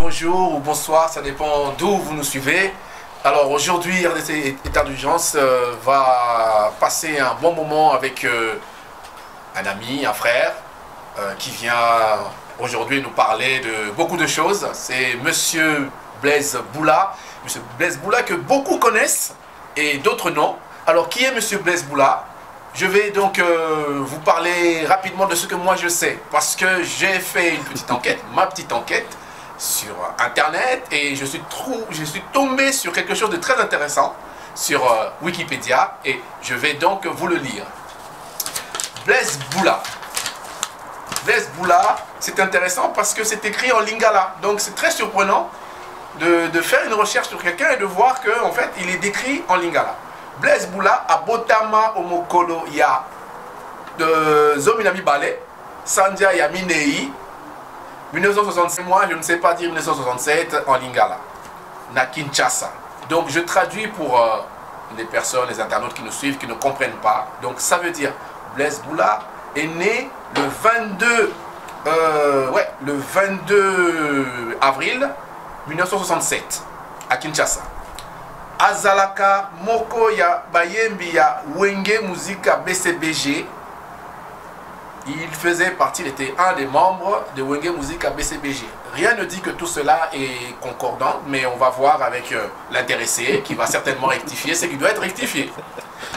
bonjour ou bonsoir, ça dépend d'où vous nous suivez. Alors aujourd'hui, RDC État d'urgence va passer un bon moment avec un ami, un frère, qui vient aujourd'hui nous parler de beaucoup de choses. C'est Monsieur Blaise Boula. Monsieur Blaise Boula que beaucoup connaissent et d'autres non. Alors qui est Monsieur Blaise Boula? Je vais donc vous parler rapidement de ce que moi je sais, parce que j'ai fait une petite enquête, ma petite enquête sur internet, et je suis tombé sur quelque chose de très intéressant sur Wikipédia, et je vais donc vous le lire. Blaise Boula. Blaise Boula, c'est intéressant parce que c'est écrit en lingala, donc c'est très surprenant de faire une recherche sur quelqu'un et de voir qu'en fait il est décrit en lingala. Blaise Boula a Botama Omokolo ya de Zominami Bale, Sandia Yaminei, 1965, moi je ne sais pas dire 1967 en lingala, na Kinshasa. Donc je traduis pour les personnes, les internautes qui nous suivent, qui ne comprennent pas. Donc ça veut dire Blaise Boula est né le 22 avril 1967 à Kinshasa. Azalaka Moko ya Bayembi ya Wenge Muzika BCBG. Il faisait partie, il était un des membres de Wenge Muzika BCBG. Rien ne dit que tout cela est concordant, mais on va voir avec l'intéressé qui va certainement rectifier ce qui doit être rectifié.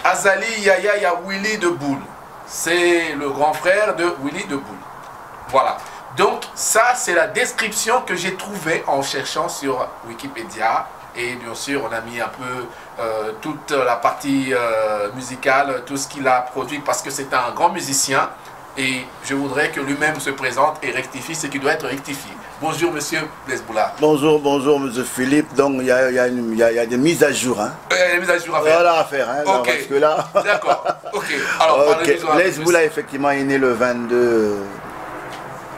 Azali Yaya ya Willy de Boule. C'est le grand frère de Willy de Boule. Voilà. Donc ça c'est la description que j'ai trouvée en cherchant sur Wikipédia. Et bien sûr, on a mis un peu toute la partie musicale, tout ce qu'il a produit, parce que c'est un grand musicien. Et je voudrais que lui-même se présente et rectifie ce qui doit être rectifié. Bonjour, monsieur Blaise Boula. Bonjour, bonjour, monsieur Philippe. Donc, il y a des mises à jour. Hein. Il y a des mises à jour à faire. Voilà, à faire. Hein, ok. Parce que là... D'accord. Ok. Alors, okay. Blaise Boula, effectivement, est né le 22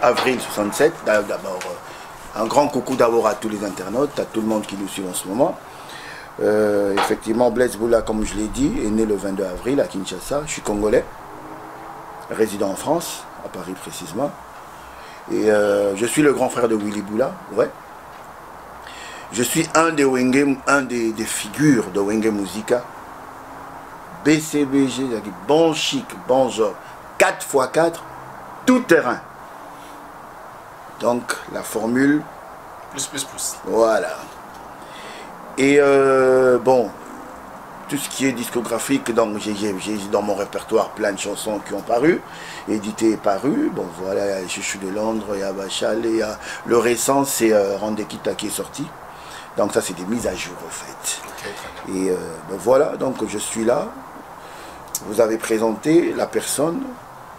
avril 67. D'abord... un grand coucou d'abord à tous les internautes, à tout le monde qui nous suit en ce moment. Effectivement, Blaise Boula, comme je l'ai dit, est né le 22 avril à Kinshasa. Je suis congolais, résident en France, à Paris précisément. Et je suis le grand frère de Willy Boula, ouais. Je suis un des figures de Wenge Muzika. BCBG, bon chic, bon genre, 4x4, tout terrain. Donc la formule plus. Voilà. Et bon, tout ce qui est discographique, donc j'ai dans mon répertoire plein de chansons qui ont paru, éditées et parues. Bon voilà, il y a Chouchou de Londres, il y a Bachal, il y a le récent, c'est Randekita qui est sorti. Donc ça c'est des mises à jour en fait. Okay, et ben voilà, donc je suis là. Vous avez présenté la personne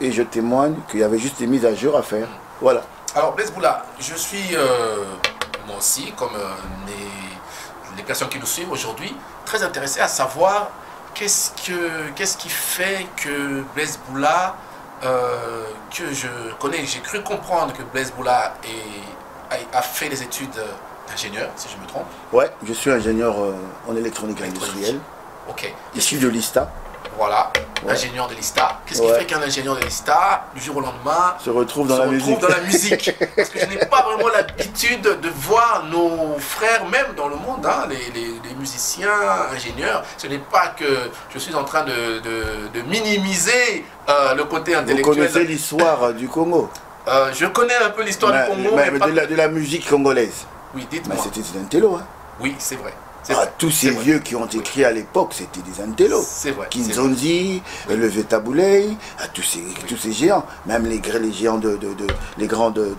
et je témoigne qu'il y avait juste des mises à jour à faire. Voilà. Alors Blaise Boula, je suis moi aussi, comme les personnes qui nous suivent aujourd'hui, très intéressé à savoir qu'est-ce qui fait que Blaise Boula, que je connais, j'ai cru comprendre que Blaise Boula a fait des études d'ingénieur, si je me trompe. Ouais, je suis ingénieur en électronique industrielle, issu de l'ISTA. Voilà, ouais. Ingénieur de l'ISTA. Qu'est-ce qui fait qu'un ingénieur de l'ISTA, du jour au lendemain, se retrouve dans la musique? Parce que je n'ai pas vraiment l'habitude de voir nos frères, même dans le monde, hein, les musiciens, ingénieurs. Ce n'est pas que je suis en train de minimiser le côté intellectuel. Vous connaissez l'histoire du Congo? Je connais un peu l'histoire du Congo. Mais de la musique congolaise. Oui, dites-moi. C'était des intellos, hein. Oui, c'est vrai. Tous ces vieux qui ont écrit à l'époque, c'était des intellos. C'est vrai. Kinzonzi, le Vetaboulei, tous ces géants, même les géants les grands de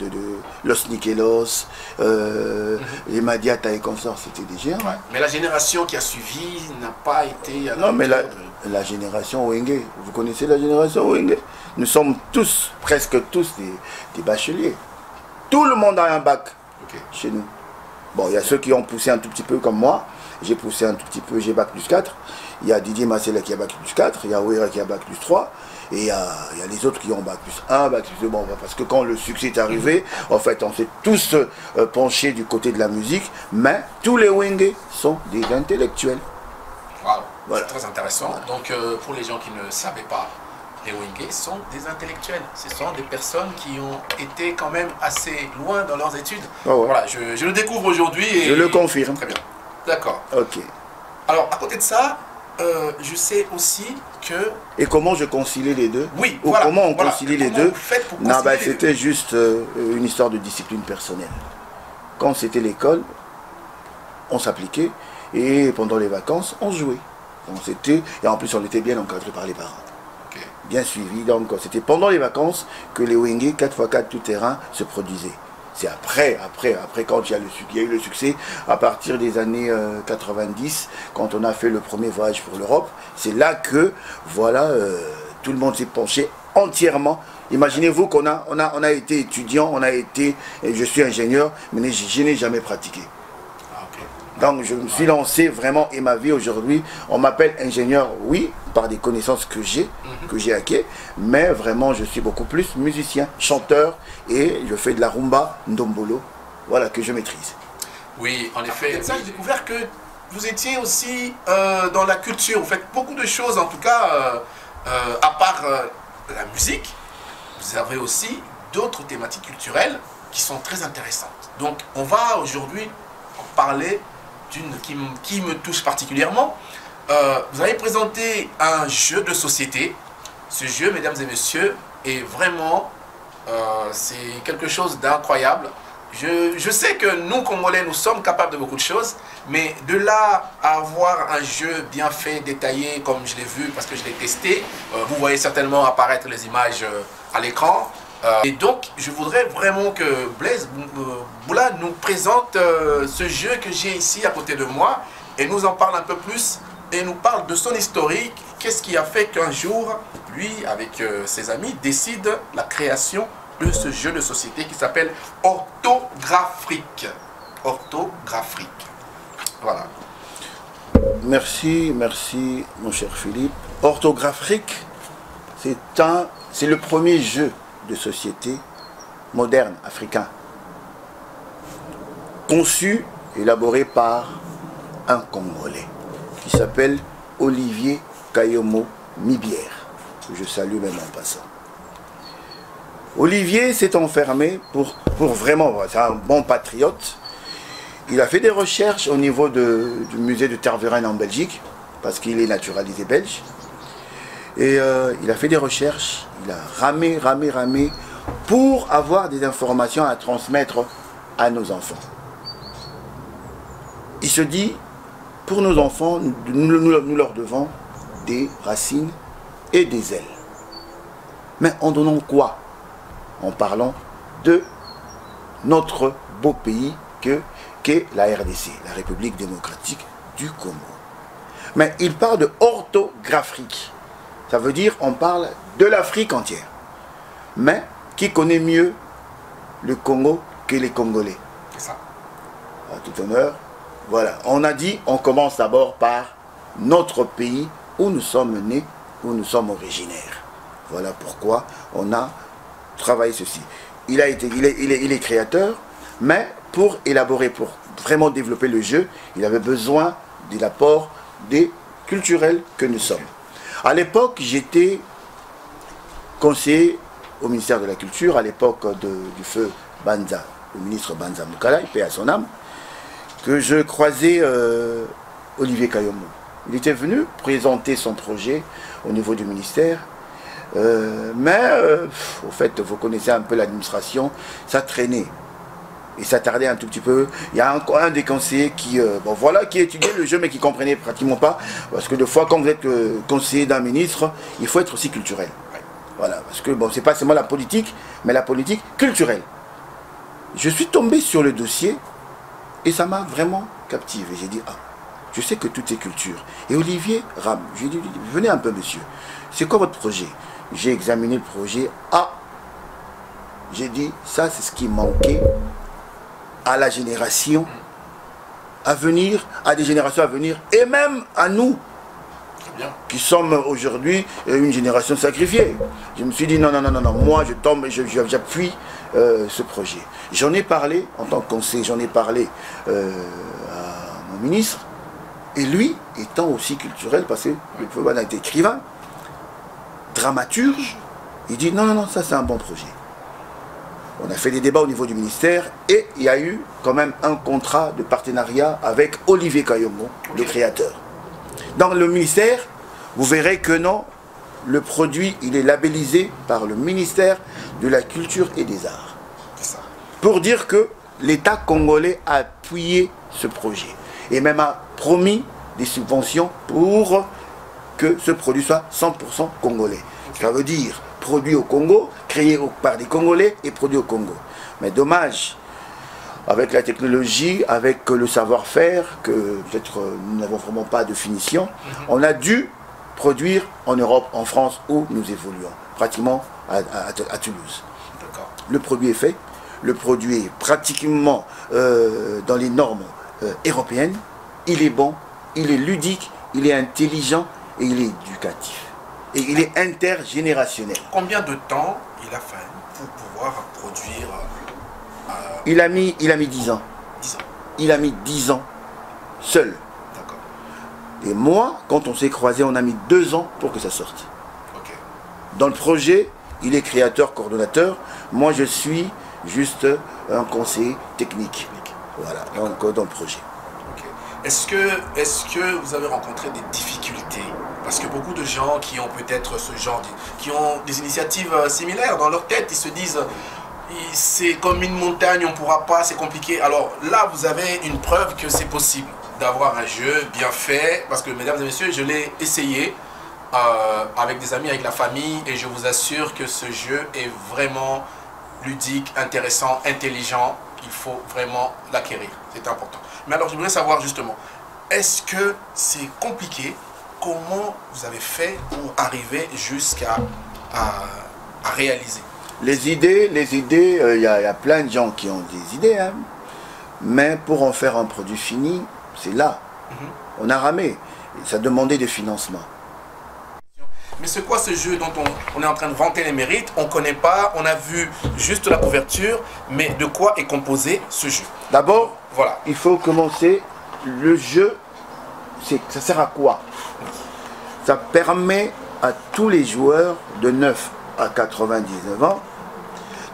Los Nikelos, les Madiata et consorts, c'était des géants. Ouais. Mais la génération qui a suivi n'a pas été... Non, mais la génération Wenge, vous connaissez la génération Wenge? Nous sommes tous, presque tous, des bacheliers. Tout le monde a un bac chez nous. Bon, il y a ceux qui ont poussé un tout petit peu comme moi. J'ai poussé un tout petit peu, j'ai bac plus 4. Il y a Didier Massela qui a bac plus 4. Il y a Ouera qui a bac plus 3. Et il y a les autres qui ont bac plus 1, bac plus 2. Bon, parce que quand le succès est arrivé, en fait, on s'est tous penchés du côté de la musique. Mais tous les Wenge sont des intellectuels. Wow. Voilà. C'est très intéressant. Donc, pour les gens qui ne savaient pas, les Wenge sont des intellectuels. Ce sont des personnes qui ont été quand même assez loin dans leurs études. Oh ouais. Voilà, je le découvre aujourd'hui. Je le confirme. Très bien. D'accord. Ok. Alors, à côté de ça, je sais aussi que... Et comment je concilie les deux? Oui, ou voilà, comment on concilie les deux? Non, ben, c'était juste une histoire de discipline personnelle. Quand c'était l'école, on s'appliquait et pendant les vacances, on jouait. Donc et en plus, on était bien encadré par les parents. Okay. Bien suivi. Donc, c'était pendant les vacances que les Wenge 4x4 tout terrain se produisaient. C'est après, quand il y a eu le succès, à partir des années 90, quand on a fait le premier voyage pour l'Europe, c'est là que, voilà, tout le monde s'est penché entièrement. Imaginez-vous qu'on a été étudiant, je suis ingénieur, mais je n'ai jamais pratiqué. Donc je me suis lancé vraiment, et ma vie aujourd'hui, on m'appelle ingénieur, oui, par des connaissances que j'ai acquis, mais vraiment je suis beaucoup plus musicien, chanteur, et je fais de la rumba, ndombolo, voilà, que je maîtrise. Oui, en effet, ça j'ai découvert que vous étiez aussi dans la culture, vous faites beaucoup de choses, en tout cas, à part la musique, vous avez aussi d'autres thématiques culturelles qui sont très intéressantes. Donc on va aujourd'hui en parler d'une qui me touche particulièrement. Vous avez présenté un jeu de société. Ce jeu, mesdames et messieurs, est vraiment c'est quelque chose d'incroyable. Je sais que nous, Congolais, nous sommes capables de beaucoup de choses, mais de là à avoir un jeu bien fait, détaillé, comme je l'ai vu, parce que je l'ai testé, vous voyez certainement apparaître les images à l'écran. Et donc, je voudrais vraiment que Blaise Boula nous présente ce jeu que j'ai ici à côté de moi et nous en parle un peu plus et nous parle de son historique. Qu'est-ce qui a fait qu'un jour, lui, avec ses amis, décide la création de ce jeu de société qui s'appelle Orthographique. Orthographique. Voilà. Merci, merci, mon cher Philippe. Orthographique, c'est le premier jeu de société moderne africain, conçu, élaboré par un Congolais qui s'appelle Olivier Kayomo Mibière, que je salue même en passant. Olivier s'est enfermé pour vraiment, c'est un bon patriote. Il a fait des recherches au niveau du musée de Tervuren en Belgique, parce qu'il est naturalisé belge. Et il a fait des recherches, il a ramé pour avoir des informations à transmettre à nos enfants. Il se dit, pour nos enfants, nous leur devons des racines et des ailes. Mais en donnant quoi? En parlant de notre beau pays qu'est la RDC, la République démocratique du Congo. Mais il parle de orthographique. Ça veut dire on parle de l'Afrique entière. Mais qui connaît mieux le Congo que les Congolais? C'est ça. À tout honneur. Voilà. On a dit, on commence d'abord par notre pays où nous sommes nés, où nous sommes originaires. Voilà pourquoi on a travaillé ceci. Il est créateur, mais pour élaborer, pour vraiment développer le jeu, il avait besoin de l'apport des culturels que nous sommes. À l'époque, j'étais conseiller au ministère de la Culture, à l'époque du feu Banza, le ministre Banza Mukala, paix à son âme, que je croisais Olivier Kayomo. Il était venu présenter son projet au niveau du ministère, mais au fait, vous connaissez un peu l'administration, ça traînait. Et ça tardait un tout petit peu. Il y a encore un des conseillers qui étudiait le jeu mais qui ne comprenait pratiquement pas. Parce que des fois, quand vous êtes conseiller d'un ministre, il faut être aussi culturel. Voilà, parce que bon, c'est pas seulement la politique, mais la politique culturelle. Je suis tombé sur le dossier et ça m'a vraiment captivé. J'ai dit, ah, je sais que tout est culture. Et Olivier Ram, j'ai dit, venez un peu monsieur, c'est quoi votre projet? J'ai examiné le projet. Ah, j'ai dit, ça c'est ce qui manquait à la génération à venir, à des générations à venir, et même à nous, qui sommes aujourd'hui une génération sacrifiée. Je me suis dit, non, moi je tombe et j'appuie ce projet. J'en ai parlé en tant que conseiller, j'en ai parlé à mon ministre, et lui, étant aussi culturel, parce que le peuple a été écrivain, dramaturge, il dit non, non, non, ça c'est un bon projet. On a fait des débats au niveau du ministère et il y a eu quand même un contrat de partenariat avec Olivier Kayongo, le créateur. Dans le ministère, vous verrez que non, le produit, il est labellisé par le ministère de la Culture et des Arts. Pour dire que l'État congolais a appuyé ce projet et même a promis des subventions pour que ce produit soit 100% congolais. Ça veut dire produit au Congo, créé par des Congolais et produit au Congo. Mais dommage, avec la technologie, avec le savoir-faire, que peut-être nous n'avons vraiment pas de finition, on a dû produire en Europe, en France, où nous évoluons, pratiquement à Toulouse. Le produit est fait, le produit est pratiquement dans les normes européennes, il est bon, il est ludique, il est intelligent et il est éducatif. Et il est intergénérationnel. Combien de temps il a fallu pour pouvoir produire il a mis 10 ans. 10 ans. Il a mis 10 ans seul. D'accord. Et moi, quand on s'est croisés, on a mis 2 ans pour que ça sorte. Okay. Dans le projet, il est créateur, coordonnateur. Moi, je suis juste un conseiller technique. Voilà, donc dans le projet. Okay. Est-ce que vous avez rencontré des difficultés? Parce que beaucoup de gens qui ont peut-être ce genre, qui ont des initiatives similaires dans leur tête, ils se disent c'est comme une montagne, on ne pourra pas, c'est compliqué. Alors là, vous avez une preuve que c'est possible d'avoir un jeu bien fait. Parce que, mesdames et messieurs, je l'ai essayé avec des amis, avec la famille, et je vous assure que ce jeu est vraiment ludique, intéressant, intelligent. Il faut vraiment l'acquérir, c'est important. Mais alors, je voudrais savoir justement, est-ce que c'est compliqué? Comment vous avez fait pour arriver jusqu'à à réaliser? Les idées, il y a plein de gens qui ont des idées, hein, mais pour en faire un produit fini, c'est là. On a ramé, et ça demandait des financements. Mais c'est quoi ce jeu dont on est en train de vanter les mérites? On ne connaît pas, on a vu juste la couverture, mais de quoi est composé ce jeu? D'abord, voilà, il faut commencer. Le jeu, ça sert à quoi? Ça permet à tous les joueurs de 9 à 99 ans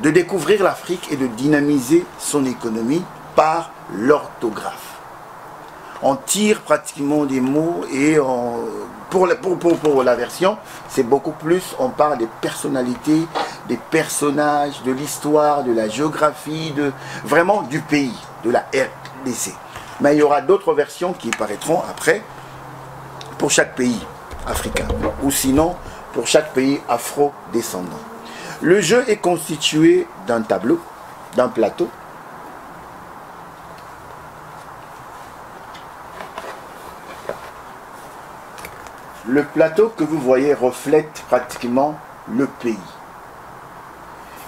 de découvrir l'Afrique et de dynamiser son économie par l'orthographe. On tire pratiquement des mots et pour la version, c'est beaucoup plus, on parle des personnalités, des personnages, de l'histoire, de la géographie, vraiment du pays, de la RDC. Mais il y aura d'autres versions qui paraîtront après pour chaque pays africain, ou sinon pour chaque pays afro-descendant. Le jeu est constitué d'un tableau, d'un plateau, le plateau que vous voyez reflète pratiquement le pays.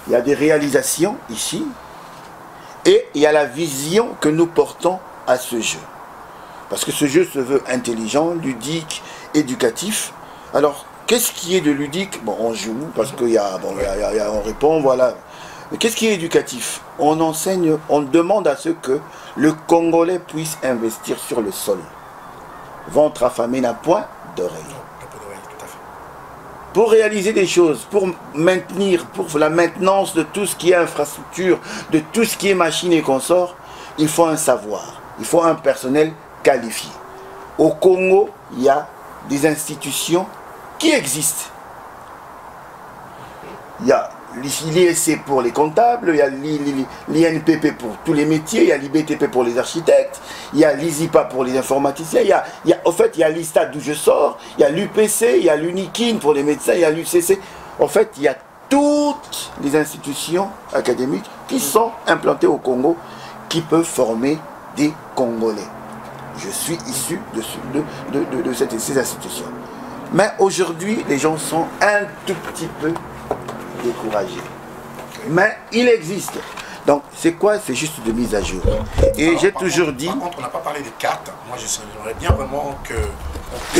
Il y a des réalisations ici et il y a la vision que nous portons à ce jeu. Parce que ce jeu se veut intelligent, ludique, éducatif. Alors, qu'est-ce qui est de ludique? Bon, on joue parce qu'il y a, on répond, voilà. Mais qu'est-ce qui est éducatif? On enseigne, on demande à ce que le Congolais puisse investir sur le sol. Ventre affamé n'a point d'oreille. Pour réaliser des choses, pour maintenir, pour la maintenance de tout ce qui est infrastructure, de tout ce qui est machine et consort, il faut un savoir, il faut un personnel qualifié. Au Congo, il y a des institutions qui existent. Il y a l'ISC pour les comptables, il y a l'INPP pour tous les métiers, il y a l'IBTP pour les architectes, il y a l'ISIPA pour les informaticiens, en fait, il y a l'ISTAT d'où je sors, il y a l'UPC, il y a l'UNIKIN pour les médecins, il y a l'UCC. En fait, il y a toutes les institutions académiques qui sont implantées au Congo, qui peuvent former des Congolais. Je suis issu de ces institutions. Mais aujourd'hui, les gens sont un tout petit peu découragés. Mais il existe. Donc, c'est quoi? C'est juste de mise à jour. Et j'ai toujours dit... Par contre, on n'a pas parlé des cartes. Moi, j'aimerais bien vraiment que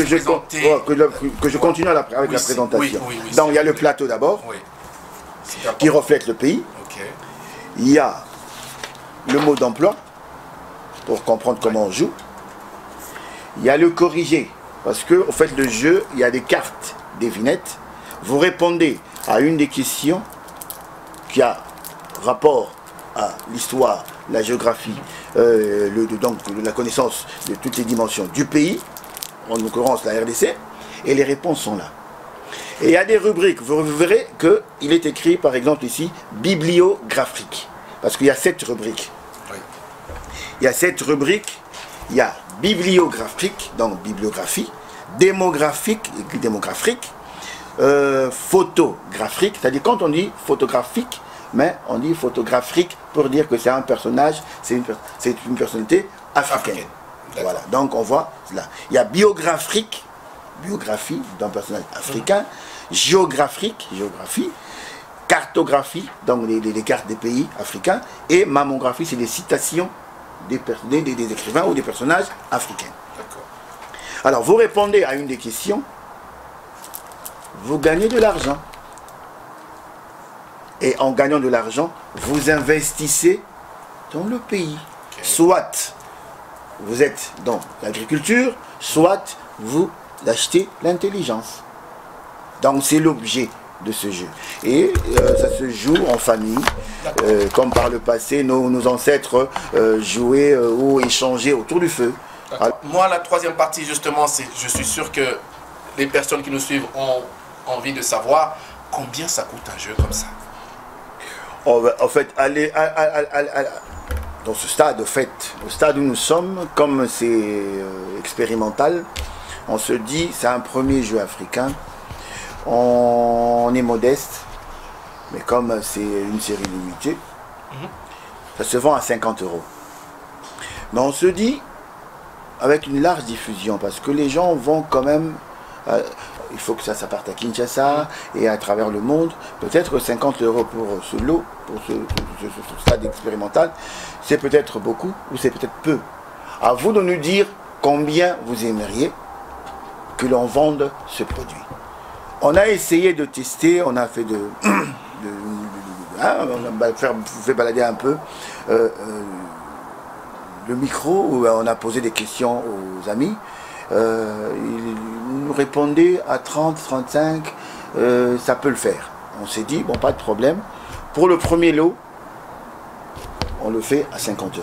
je continue avec la présentation. Oui, donc, il y a le plateau d'abord, qui reflète le pays. Okay. Il y a le mot d'emploi, pour comprendre comment on joue. Il y a le corrigé, parce que au fait, le jeu, il y a des cartes, des vignettes. vous répondez à une des questions qui a rapport à l'histoire, la géographie, donc la connaissance de toutes les dimensions du pays, en l'occurrence la RDC, et les réponses sont là. Et il y a des rubriques, vous verrez qu'il est écrit par exemple ici, bibliographique, parce qu'il y a 7 rubriques. Oui. Il y a 7 rubriques, il y a bibliographique, donc bibliographie, démographique, photographique, c'est-à-dire quand on dit photographique, mais on dit photographique pour dire que c'est un personnage, c'est une personnalité africaine. Voilà, donc on voit là. Il y a biographique, biographie d'un personnage africain, géographie, cartographie, donc les cartes des pays africains, et mammographie, c'est des citations des écrivains ou des personnages africains. Alors vous répondez à une des questions, vous gagnez de l'argent. Et en gagnant de l'argent, vous investissez dans le pays. Soit vous êtes dans l'agriculture, soit vous achetez l'intelligence. Donc c'est l'objet de ce jeu. Et ça se joue en famille, comme par le passé, nos ancêtres jouaient ou échangeaient autour du feu. Alors, moi, la troisième partie, justement, c'est je suis sûr que les personnes qui nous suivent ont envie de savoir combien ça coûte un jeu comme ça. En fait, dans ce stade, au stade où nous sommes, comme c'est expérimental, on se dit, c'est un premier jeu africain, on est modeste, mais comme c'est une série limitée, ça se vend à 50 €. Mais on se dit, avec une large diffusion, parce que les gens vont quand même... il faut que ça parte à Kinshasa et à travers le monde. Peut-être 50 € pour ce lot, pour ce stade expérimental, c'est peut-être beaucoup ou c'est peut-être peu. À vous de nous dire combien vous aimeriez que l'on vende ce produit. On a essayé de tester, on a fait on a fait balader un peu le micro, où on a posé des questions aux amis. Ils nous répondaient à 30, 35, ça peut le faire. On s'est dit, bon, pas de problème. Pour le premier lot, on le fait à 50 €.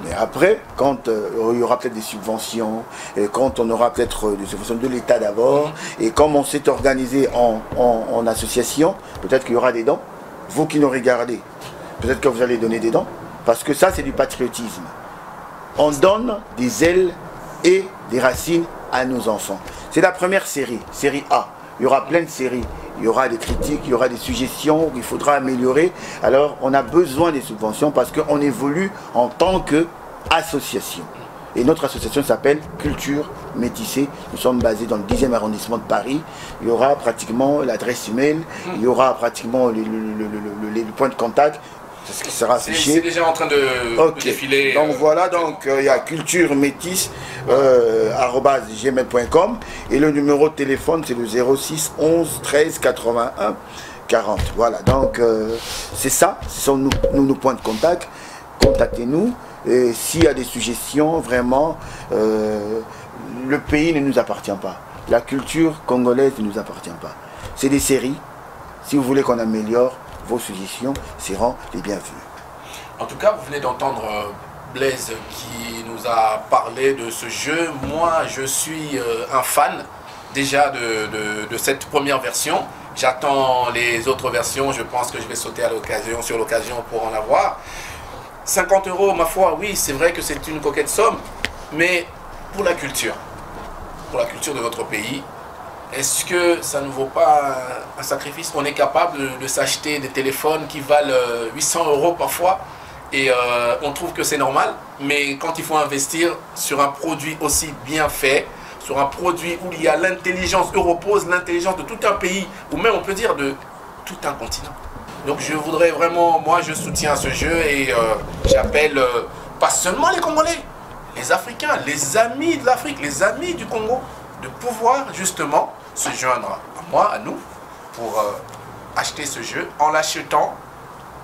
Mais après, quand il y aura peut-être des subventions, et quand on aura peut-être des subventions de l'État d'abord, et comme on s'est organisé en association, peut-être qu'il y aura des dons. Vous qui nous regardez, peut-être que vous allez donner des dons, parce que ça, c'est du patriotisme. On donne des ailes et des racines à nos enfants. C'est la première série, série A. Il y aura plein de séries. Il y aura des critiques, il y aura des suggestions, il faudra améliorer. Alors, on a besoin des subventions parce qu'on évolue en tant qu'association. Et notre association s'appelle Culture Métissée. Nous sommes basés dans le 10e arrondissement de Paris. Il y aura pratiquement l'adresse email, il y aura pratiquement les points de contact. C'est ce qui sera affiché. C'est déjà en train de défiler. Donc voilà, donc il y a culturemétis@gmail.com et le numéro de téléphone c'est le 06 11 13 81 40. Voilà, donc c'est ça, ce sont nos points de contact. Contactez-nous et s'il y a des suggestions, vraiment, le pays ne nous appartient pas. La culture congolaise ne nous appartient pas. C'est des séries. Si vous voulez qu'on améliore, vos suggestions seront les bienvenues. En tout cas, vous venez d'entendre Blaise qui nous a parlé de ce jeu. Moi, je suis un fan déjà de cette première version. J'attends les autres versions. Je pense que je vais sauter sur l'occasion pour en avoir. 50 €, ma foi, oui, c'est vrai que c'est une coquette somme, mais pour la culture de votre pays, est-ce que ça ne vaut pas un sacrifice? On est capable de s'acheter des téléphones qui valent 800 € parfois et on trouve que c'est normal, mais quand il faut investir sur un produit aussi bien fait, sur un produit où il y a l'intelligence, repose l'intelligence de tout un pays, ou même on peut dire de tout un continent. Donc je voudrais vraiment, moi je soutiens ce jeu et j'appelle pas seulement les Congolais, les Africains, les amis de l'Afrique, les amis du Congo, de pouvoir justement se joindre à moi, à nous, pour acheter ce jeu. En l'achetant,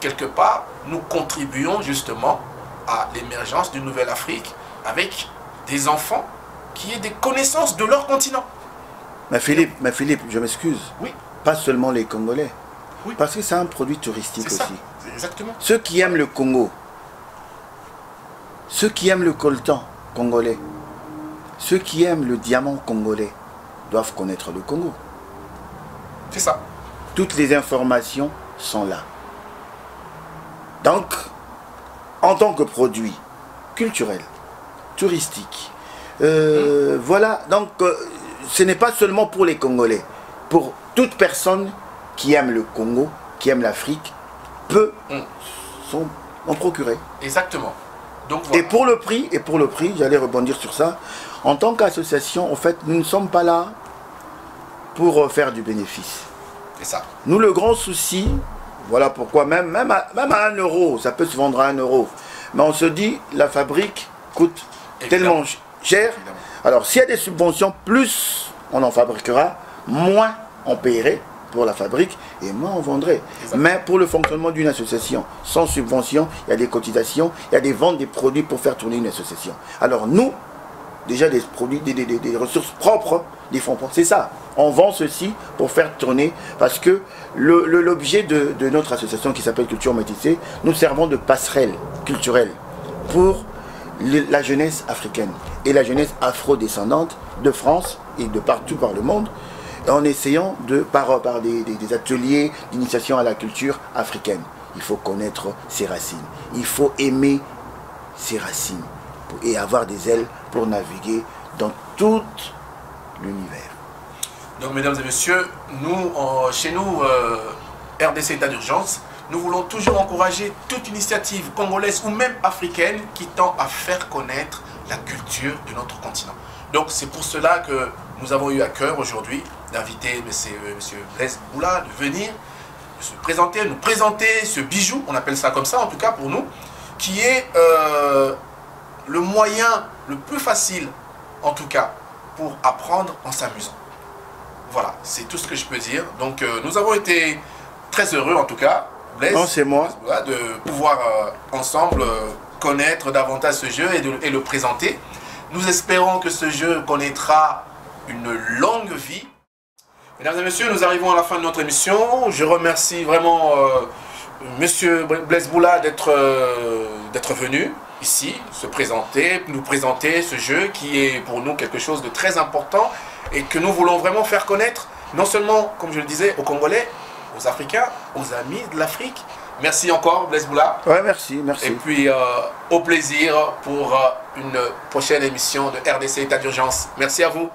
quelque part, nous contribuons justement à l'émergence d'une nouvelle Afrique avec des enfants qui aient des connaissances de leur continent. Mais Philippe, je m'excuse. Oui. pas seulement les Congolais. Oui. Parce que c'est un produit touristique aussi. Ça. Exactement. Ceux qui aiment le Congo, ceux qui aiment le coltan congolais, ceux qui aiment le diamant congolais doivent connaître le Congo. C'est ça. Toutes les informations sont là. Donc, en tant que produit culturel, touristique, voilà, donc ce n'est pas seulement pour les Congolais. Pour toute personne qui aime le Congo, qui aime l'Afrique, peut en procurer. Exactement. Donc, voilà. Et pour le prix, j'allais rebondir sur ça, en tant qu'association, en fait, nous ne sommes pas là pour faire du bénéfice. C'est ça. Nous, le grand souci, voilà pourquoi, même à 1 euro, ça peut se vendre à 1 euro, mais on se dit, la fabrique coûte tellement cher. Évidemment. Alors, s'il y a des subventions, plus on en fabriquera, moins on paierait pour la fabrique et moins on vendrait. Exactement. Mais pour le fonctionnement d'une association, sans subvention, il y a des cotisations, il y a des ventes des produits pour faire tourner une association. Alors nous, déjà des produits, des ressources propres, des fonds propres, c'est ça. On vend ceci pour faire tourner, parce que l'objet de notre association qui s'appelle Culture Métissée, nous servons de passerelle culturelle pour la jeunesse africaine et la jeunesse afro-descendante de France et de partout par le monde, en essayant par des ateliers d'initiation à la culture africaine. Il faut connaître ses racines, il faut aimer ses racines et avoir des ailes pour naviguer dans tout l'univers. Donc, mesdames et messieurs, nous, chez nous, RDC État d'urgence, nous voulons toujours encourager toute initiative congolaise ou même africaine qui tend à faire connaître la culture de notre continent. Donc, c'est pour cela que nous avons eu à cœur aujourd'hui d'inviter M. Blaise Boula de venir nous présenter ce bijou, on appelle ça comme ça en tout cas pour nous, qui est le moyen le plus facile en tout cas pour apprendre en s'amusant. Voilà, c'est tout ce que je peux dire. Donc nous avons été très heureux en tout cas, Blaise, non, c'est moi, de pouvoir ensemble connaître davantage ce jeu et le présenter. Nous espérons que ce jeu connaîtra une longue vie. Mesdames et messieurs, nous arrivons à la fin de notre émission. Je remercie vraiment Monsieur Blaise Boula d'être venu ici, nous présenter ce jeu qui est pour nous quelque chose de très important et que nous voulons vraiment faire connaître, non seulement, comme je le disais, aux Congolais, aux Africains, aux amis de l'Afrique. Merci encore, Blaise Boula. Ouais, merci. Et puis, au plaisir pour une prochaine émission de RDC État d'urgence. Merci à vous.